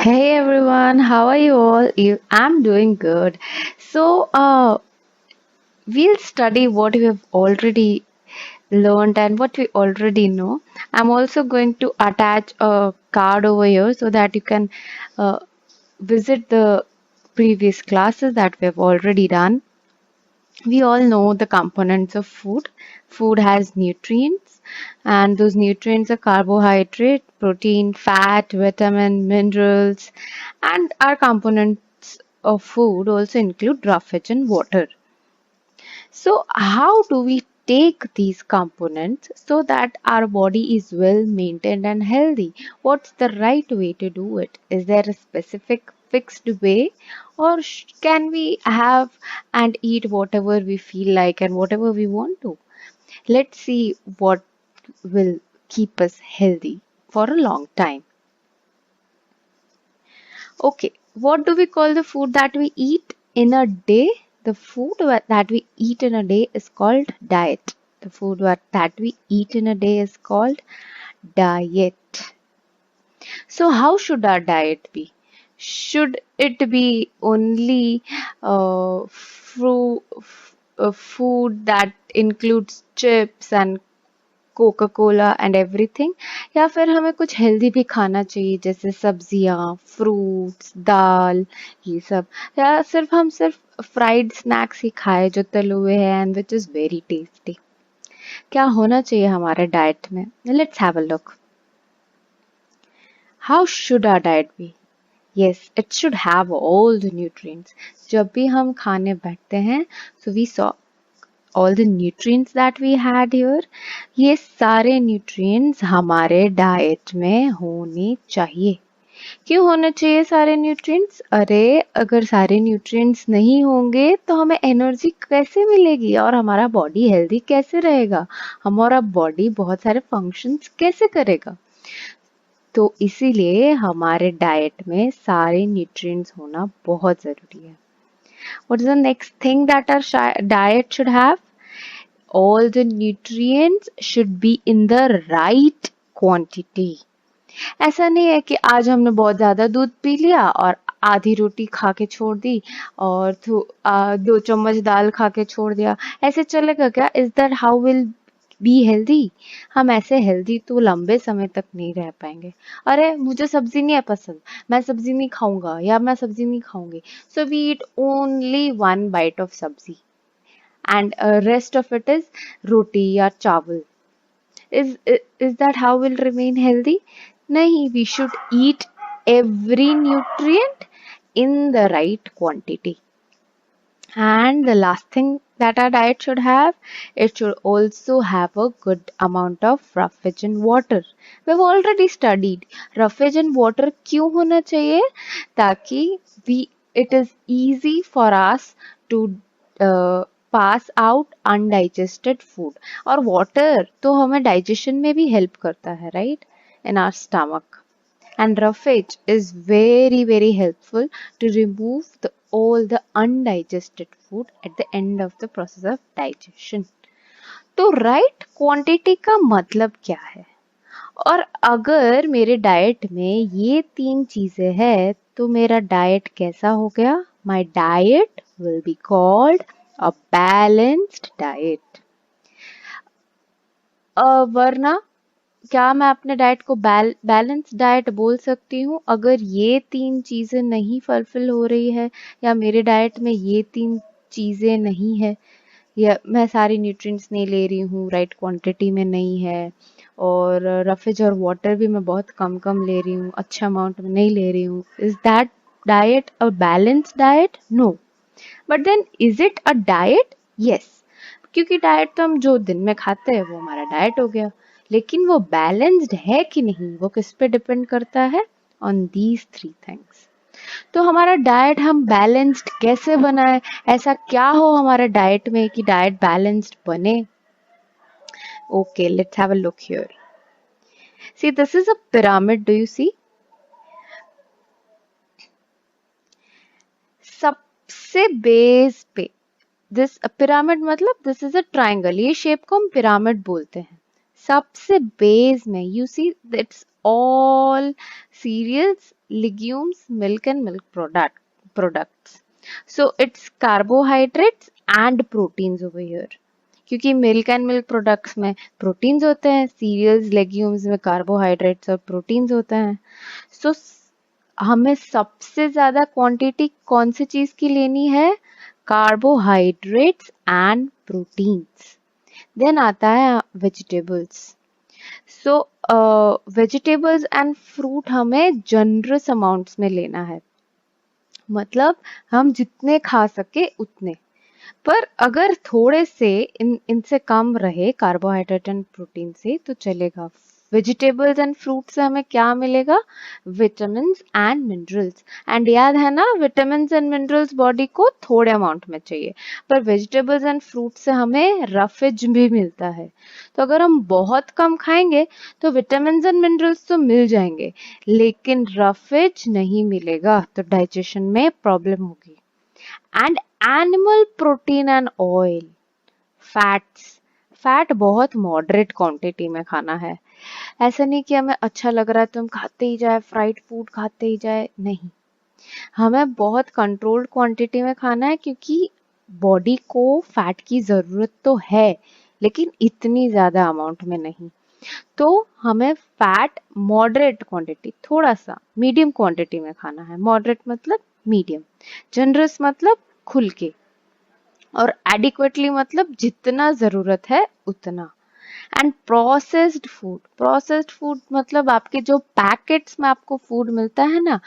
Hey everyone, how are you all? I'm doing good. So, we'll study what we have already learned and what we already know. I'm also going to attach a card over here so that you can uh, visit the previous classes that we have already done. We all know the components of food. Food has nutrients, and those nutrients are carbohydrate, protein, fat, vitamin, minerals, and our components of food also include roughage and water. So, how do we take these components so that our body is well maintained and healthy? What's the right way to do it? Is there a specific fixed way, or can we have and eat whatever we feel like and whatever we want to? Let's see what will keep us healthy for a long time. Okay, what do we call the food that we eat in a day? The food that we eat in a day is called diet. The food that we eat in a day is called diet. So, how should our diet be? Should it be only food that includes chips and Coca Cola and everything या फिर हमें कुछ healthy भी खाना चाहिए जैसे सब्जियां fruits दाल ये सब या सिर्फ फ्राइड स्नैक्स ही खाए जो तले हुए हैं and which is very tasty क्या होना चाहिए हमारे डाइट में let's have a look how should our diet be yes it should have all the nutrients जब भी हम खाने बैठते हैं so we saw all the nutrients that we had here, ये सारे nutrients हमारे डाइट में होने चाहिए. क्यों होने चाहिए सारे न्यूट्रिएंट्स? अरे अगर सारे न्यूट्रिएंट्स नहीं होंगे तो हमें एनर्जी कैसे मिलेगी और हमारा बॉडी हेल्दी कैसे रहेगा? हमारा बॉडी बहुत सारे फंक्शंस कैसे करेगा? तो इसीलिए हमारे डाइट में सारे न्यूट्रिएंट्स होना बहुत जरूरी है. What is the next thing that our diet should have? All the nutrients should be in the right quantity. ऐसा नहीं है कि आज हमने बहुत ज्यादा दूध पी लिया और आधी रोटी खा के छोड़ दी और 2 चम्मच दाल खा के छोड़ दिया. ऐसे चलेगा क्या? Is that how will be healthy? हम ऐसे हेल्दी तो लंबे समय तक नहीं रह पाएंगे. अरे मुझे सब्जी नहीं है पसंद, मैं सब्जी नहीं खाऊंगा या मैं सब्जी नहीं खाऊंगी. So we eat only 1 bite of sabzi and rest of it is roti or chawal. Is that how we'll remain healthy? Nahi, we should eat every nutrient in the right quantity. And the last thing that our diet should have, it should also have a good amount of roughage and water. We've already studied roughage and water क्यों होना चाहिए? ताकि it is easy for us to pass out undigested food. और water तो हमें digestion में भी help करता है, right? In our stomach. And roughage is very helpful to remove all the undigested food at the end of the process of digestion. तो right quantity का मतलब क्या है? और अगर मेरे डाइट में ये 3 चीजें हैं तो मेरा डाइट कैसा हो गया? My diet will be called a balanced diet. वरना क्या मैं अपने डाइट को बैलेंस डाइट बोल सकती हूँ अगर ये 3 चीजें नहीं फुलफिल हो रही है या मेरे डाइट में ये 3 चीजें नहीं है या मैं सारी न्यूट्रिएंट्स नहीं ले रही हूँ, राइट क्वांटिटी में नहीं है और रफेज और वाटर भी मैं बहुत कम ले रही हूँ, अच्छा अमाउंट में नहीं ले रही हूँ. Is that diet a balance diet? No. But then is it a diet? Yes, क्योंकि डाइट तो हम जो दिन में खाते हैं वो हमारा डाइट हो गया, लेकिन वो बैलेंस्ड है कि नहीं वो किस पे डिपेंड करता है? On these 3 things. तो हमारा डाइट हम बैलेंस्ड कैसे बनाए? ऐसा क्या हो हमारे डाइट में कि डाइट बैलेंस्ड बने? Okay, let's have a look here. See this is a pyramid. Do you see? सबसे बेस पे दिस पिरामिड मतलब दिस इज अ ट्राइंगल. ये शेप को हम पिरामिड बोलते हैं. सबसे बेस में you see it's all cereals, legumes, milk and milk products. So it's carbohydrates and proteins over here. क्योंकि मिल्क एंड मिल्क प्रोडक्ट्स में प्रोटीन्स होते हैं, सीरियल्स लेग्यूम्स में कार्बोहाइड्रेट्स और प्रोटीन्स होते हैं. सो हमें सबसे ज्यादा क्वांटिटी कौन सी चीज की लेनी है? Carbohydrates and proteins. देन आता है vegetables. So vegetables and fruit हमें जनरस अमाउंट्स में लेना है, मतलब हम जितने खा सके उतने. पर अगर थोड़े से इनसे कम रहे कार्बोहाइड्रेट एंड प्रोटीन से तो चलेगा. वेजिटेबल्स एंड फ्रूट से हमें क्या मिलेगा? Vitamin and minerals. एंड याद है ना, विटामिन एंड मिनरल्स बॉडी को थोड़े अमाउंट में चाहिए, पर वेजिटेबल्स एंड फ्रूट से हमें रफेज भी मिलता है. तो अगर हम बहुत कम खाएंगे तो विटामिन एंड मिनरल्स तो मिल जाएंगे, लेकिन रफेज नहीं मिलेगा, तो डाइजेशन में प्रॉब्लम होगी. And animal protein and oil, fats. Fat बहुत मॉडरेट क्वांटिटी में खाना है. ऐसा नहीं कि हमें अच्छा लग रहा है तो हम खाते ही जाए, फ्राइड फूड खाते ही जाए, नहीं. हमें बहुत कंट्रोल्ड क्वांटिटी में खाना है, क्योंकि बॉडी को फैट की जरूरत तो है, लेकिन इतनी ज्यादा अमाउंट में नहीं. तो हमें फैट मॉडरेट क्वांटिटी, थोड़ा सा मीडियम क्वांटिटी में खाना है. मॉडरेट मतलब मीडियम, जनरस मतलब खुल के, और एडिक्वेटली मतलब जितना जरूरत है उतना. एंड प्रोसेस्ड फूड मतलब आपके जो पैकेट्स में आपको फूड मिलता है ना,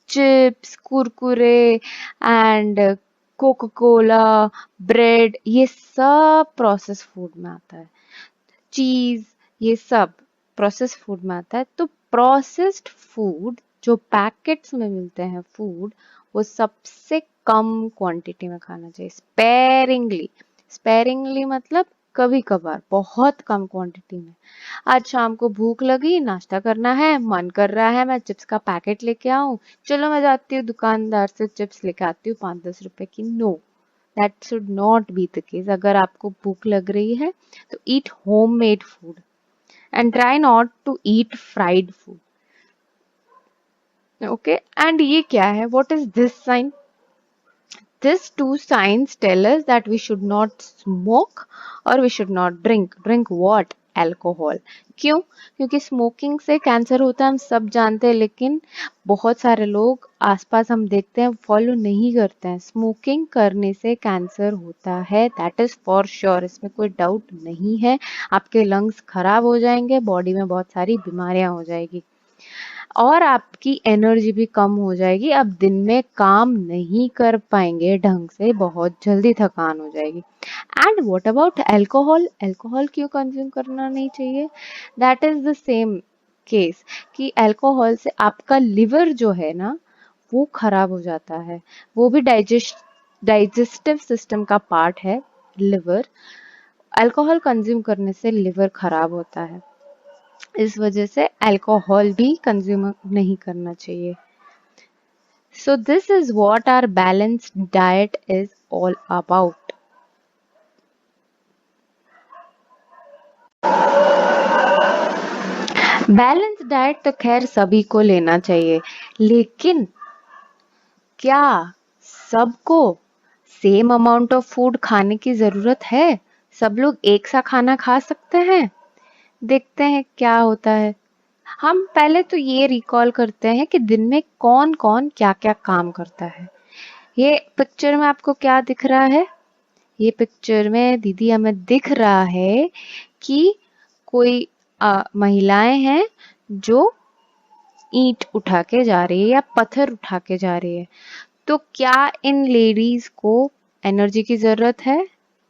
chips, Kurkure and Coca Cola, bread, ये सब प्रोसेस्ड फूड में आता है. चीज, ये सब प्रोसेस्ड फूड में आता है. तो प्रोसेस्ड फूड जो पैकेट्स में मिलते हैं फूड, वो सबसे कम क्वांटिटी में खाना चाहिए. स्पेरिंगली मतलब कभी कभार, बहुत कम क्वांटिटी में. आज शाम को भूख लगी, नाश्ता करना है, मन कर रहा है मैं चिप्स का पैकेट लेके आऊं, चलो मैं जाती हूँ दुकानदार से चिप्स लेके आती हूँ 5-10 रुपए की. No, that should not be the case. अगर आपको भूख लग रही है तो eat homemade food and try not to eat fried food. Okay, and ये क्या है? What is this sign? These two signs tell us that we should not smoke or we should not drink. Drink what? Alcohol. क्यों? क्योंकि smoking से cancer होता है, हम सब जानते हैं, लेकिन बहुत सारे लोग आसपास हम देखते हैं फॉलो नहीं करते हैं. स्मोकिंग करने से कैंसर होता है, दैट इज फॉर श्योर, इसमें कोई डाउट नहीं है. आपके लंग्स खराब हो जाएंगे, बॉडी में बहुत सारी बीमारियां हो जाएगी, और आपकी एनर्जी भी कम हो जाएगी. आप दिन में काम नहीं कर पाएंगे ढंग से, बहुत जल्दी थकान हो जाएगी. And what about alcohol? Alcohol क्यों कंज्यूम करना नहीं चाहिए? That is the same case कि अल्कोहल से आपका लिवर जो है ना, वो खराब हो जाता है. वो भी डाइजेस्टिव सिस्टम का पार्ट है लिवर. अल्कोहल कंज्यूम करने से लिवर खराब होता है, इस वजह से अल्कोहल भी कंज्यूम नहीं करना चाहिए. So this is what our balanced diet is all about. Balanced diet तो खैर सभी को लेना चाहिए, लेकिन क्या सबको सेम अमाउंट ऑफ फूड खाने की जरूरत है? सब लोग एक सा खाना खा सकते हैं? देखते हैं क्या होता है. हम पहले तो ये रिकॉल करते हैं कि दिन में कौन कौन क्या क्या काम करता है. ये पिक्चर में आपको क्या दिख रहा है? ये पिक्चर में दीदी हमें दिख रहा है कि कोई महिलाएं हैं जो ईंट उठा के जा रही है या पत्थर उठा के जा रही है. तो क्या इन लेडीज को एनर्जी की जरूरत है?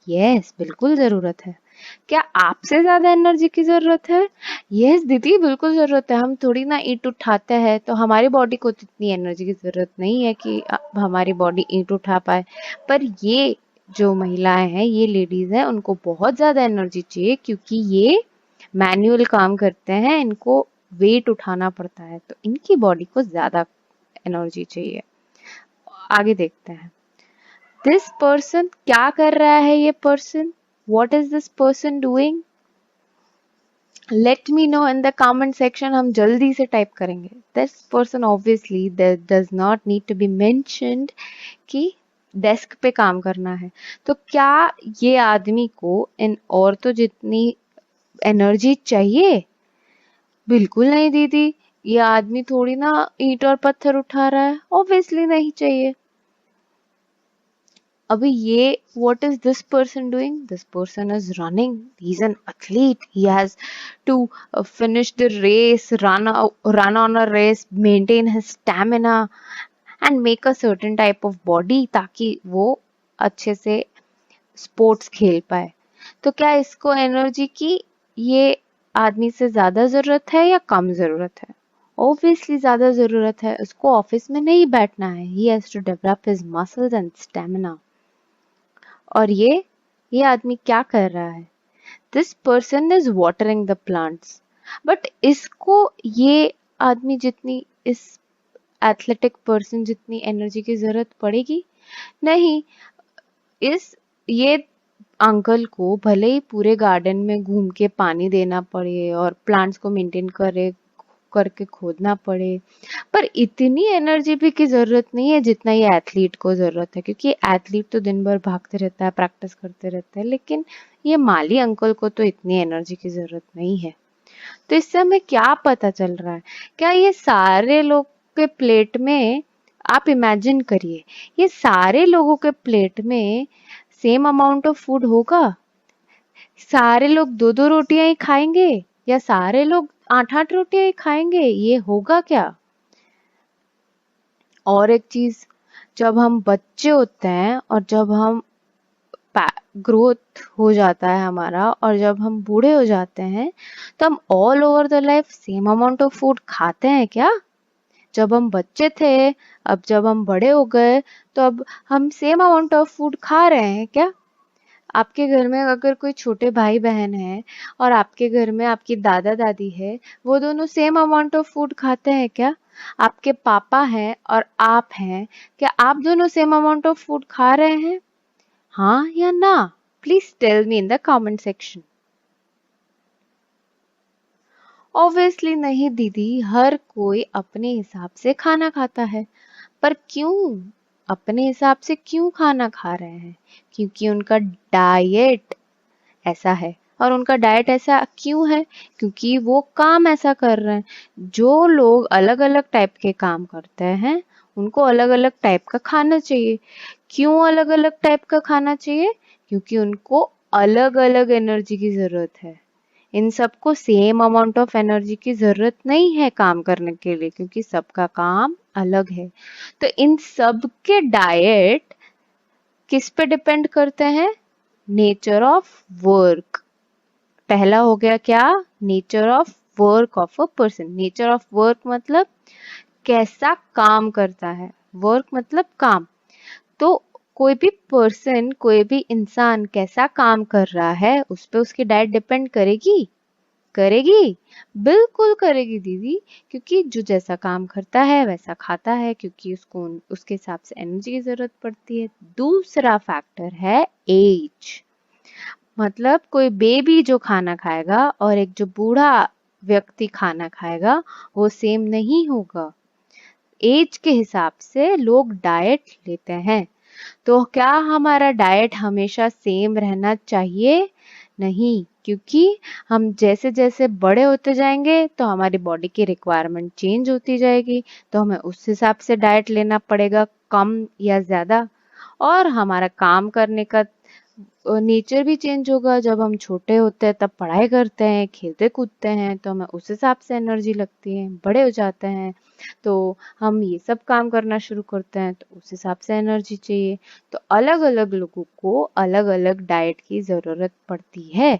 यस, बिल्कुल जरूरत है. क्या आपसे ज्यादा एनर्जी की जरूरत है? यस दीदी, बिल्कुल जरूरत है. हम थोड़ी ना ईंट उठाते हैं, तो हमारी बॉडी को इतनी एनर्जी की जरूरत नहीं है कि हमारी बॉडी ईंट उठा पाए. पर ये जो महिलाएं हैं, ये लेडीज हैं, उनको बहुत ज्यादा एनर्जी चाहिए, क्योंकि ये मैनुअल काम करते हैं, इनको वेट उठाना पड़ता है, तो इनकी बॉडी को ज्यादा एनर्जी चाहिए. आगे देखते हैं. दिस पर्सन क्या कर रहा है? ये person, what is this person doing? Let me know in the comment section, हम जल्दी से टाइप करेंगे। This person obviously does not need to be mentioned कि डेस्क पे काम करना है। तो क्या ये आदमी को इन औरतों जितनी एनर्जी चाहिए? बिल्कुल नहीं दीदी, ये आदमी थोड़ी ना ईंट और पत्थर उठा रहा है, ऑब्वियसली नहीं चाहिए। अभी ये what is this person doing? This person is running. He's an athlete. He has to finish the race, run on a race, maintain his stamina and make a certain type of body ताकि वो अच्छे से sports खेल पाए। तो क्या इसको energy की ये आदमी से ज्यादा जरूरत है या कम जरूरत है? ऑब्वियसली ज्यादा जरूरत है। उसको ऑफिस में नहीं बैठना है। He has to develop his muscles and stamina. और ये आदमी क्या कर रहा है? This person is watering the plants. But इसको ये आदमी जितनी, इस एथलेटिक पर्सन जितनी एनर्जी की जरूरत पड़ेगी? नहीं। ये अंकल को भले ही पूरे गार्डन में घूम के पानी देना पड़े और प्लांट्स को मेंटेन करके खोदना पड़े, पर इतनी एनर्जी भी की जरूरत नहीं है जितना ये एथलीट को जरूरत है, क्योंकि एथलीट तो दिन भर भागते रहता है, प्रैक्टिस करते रहता है, लेकिन ये माली अंकल को तो इतनी एनर्जी की जरूरत नहीं है। तो इससे हमें क्या पता चल रहा है? क्या ये सारे लोग के प्लेट में, आप इमेजिन करिए, ये सारे लोगों के प्लेट में सेम अमाउंट ऑफ फूड होगा? सारे लोग दो दो रोटियां ही खाएंगे या सारे लोग आठ आठ रोटियां ही खाएंगे? ये होगा क्या? और एक चीज, जब हम बच्चे होते हैं और जब हम ग्रोथ हो जाता है हमारा और जब हम बूढ़े हो जाते हैं, तो हम all over the life same amount of food खाते हैं क्या? जब हम बच्चे थे, अब जब हम बड़े हो गए, तो अब हम सेम अमाउंट ऑफ फूड खा रहे हैं क्या? आपके घर में अगर कोई छोटे भाई बहन है और आपके घर में आपकी दादा दादी है, वो दोनों सेम अमाउंट ऑफ फूड खाते हैं क्या? आपके पापा हैं और आप हैं, क्या आप दोनों सेम अमाउंट ऑफ फूड खा रहे हैं? हाँ या ना? Please tell me in the comment section. Obviously नहीं दीदी, हर कोई अपने हिसाब से खाना खाता है। पर क्यों अपने हिसाब से क्यों खाना खा रहे हैं? क्योंकि उनका डाइट ऐसा है। और उनका डाइट ऐसा क्यों है? क्योंकि वो काम ऐसा कर रहे हैं। जो लोग अलग अलग टाइप के काम करते हैं, उनको अलग अलग टाइप का खाना चाहिए। क्यों अलग अलग टाइप का खाना चाहिए? क्योंकि उनको अलग अलग एनर्जी की जरूरत है। इन सबको सेम अमाउंट ऑफ एनर्जी की जरूरत नहीं है काम करने के लिए, क्योंकि सबका काम अलग है। तो इन सब के डाइट किस पे डिपेंड करते हैं? Nature of work. पहला हो गया क्या? Nature of work of a person. Nature of work मतलब कैसा काम करता है, वर्क मतलब काम। तो कोई भी पर्सन, कोई भी इंसान कैसा काम कर रहा है, उस पे उसकी डाइट डिपेंड करेगी? करेगी, बिल्कुल करेगी दीदी, क्योंकि जो जैसा काम करता है वैसा खाता है, क्योंकि उसको उसके हिसाब से एनर्जी की जरूरत पड़ती है। दूसरा फैक्टर है एज। मतलब कोई बेबी जो खाना खाएगा और एक जो बूढ़ा व्यक्ति खाना खाएगा, वो सेम नहीं होगा। एज के हिसाब से लोग डाइट लेते हैं। तो क्या हमारा डाइट हमेशा सेम रहना चाहिए? नहीं, क्योंकि हम जैसे जैसे बड़े होते जाएंगे तो हमारी बॉडी की रिक्वायरमेंट चेंज होती जाएगी, तो हमें उस हिसाब से डाइट लेना पड़ेगा, कम या ज्यादा। और हमारा काम करने का नेचर भी चेंज होगा। जब हम छोटे होते हैं तब पढ़ाई करते हैं, खेलते कूदते हैं, तो हमें उस हिसाब से एनर्जी लगती है। बड़े हो जाते हैं तो हम ये सब काम करना शुरू करते हैं, तो उस हिसाब से एनर्जी चाहिए। तो अलग अलग लोगों को अलग अलग डाइट की जरूरत पड़ती है।